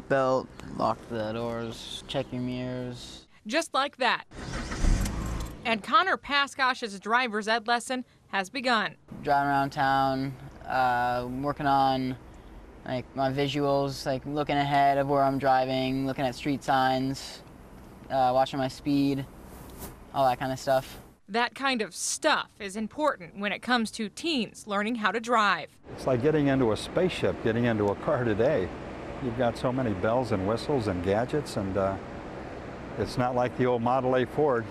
Belt, lock the doors, check your mirrors. Just like that. And Connor Paskosh's driver's ed lesson has begun. Driving around town, working on like my visuals, like looking ahead of where I'm driving, looking at street signs, watching my speed, all that kind of stuff. That kind of stuff is important when it comes to teens learning how to drive. It's like getting into a spaceship, getting into a car today. You've got so many bells and whistles and gadgets, and it's not like the old Model A Ford.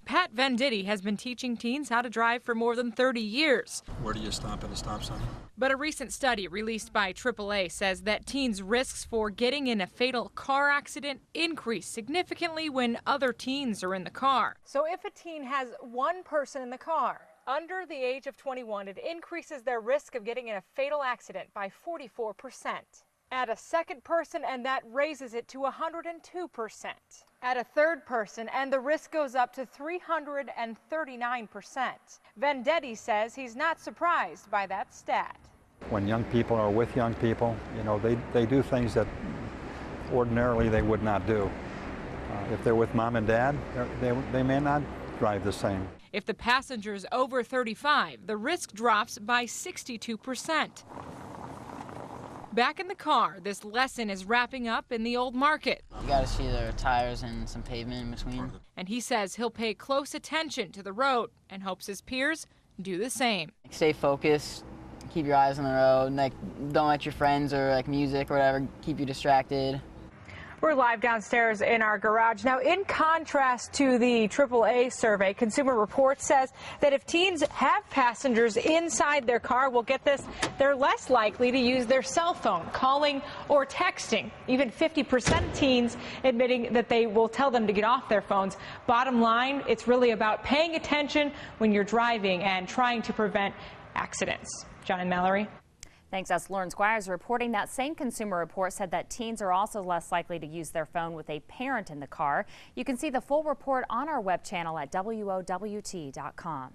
Pat Venditti has been teaching teens how to drive for more than 30 years. Where do you stop at a stop sign? But a recent study released by AAA says that teens' risks for getting in a fatal car accident increase significantly when other teens are in the car. So if a teen has one person in the car under the age of 21, it increases their risk of getting in a fatal accident by 44%. Add a second person and that raises it to 102%. Add a third person and the risk goes up to 339%. Venditti says he's not surprised by that stat. When young people are with young people, you know, they do things that ordinarily they would not do. If they're with mom and dad, they may not drive the same. If the passenger's over 35, the risk drops by 62%. Back in the car, this lesson is wrapping up in the old market. You gotta see the tires and some pavement in between. And he says he'll pay close attention to the road and hopes his peers do the same. Stay focused, keep your eyes on the road, like don't let your friends or like music or whatever keep you distracted. We're live downstairs in our garage. Now, in contrast to the AAA survey, Consumer Reports says that if teens have passengers inside their car, well, get this, they're less likely to use their cell phone, calling or texting. Even 50% of teens admitting that they will tell them to get off their phones. Bottom line, it's really about paying attention when you're driving and trying to prevent accidents. John and Mallory. Thanks. That's Lauren Squires reporting. That same Consumer Report said that teens are also less likely to use their phone with a parent in the car. You can see the full report on our web channel at WOWT.com.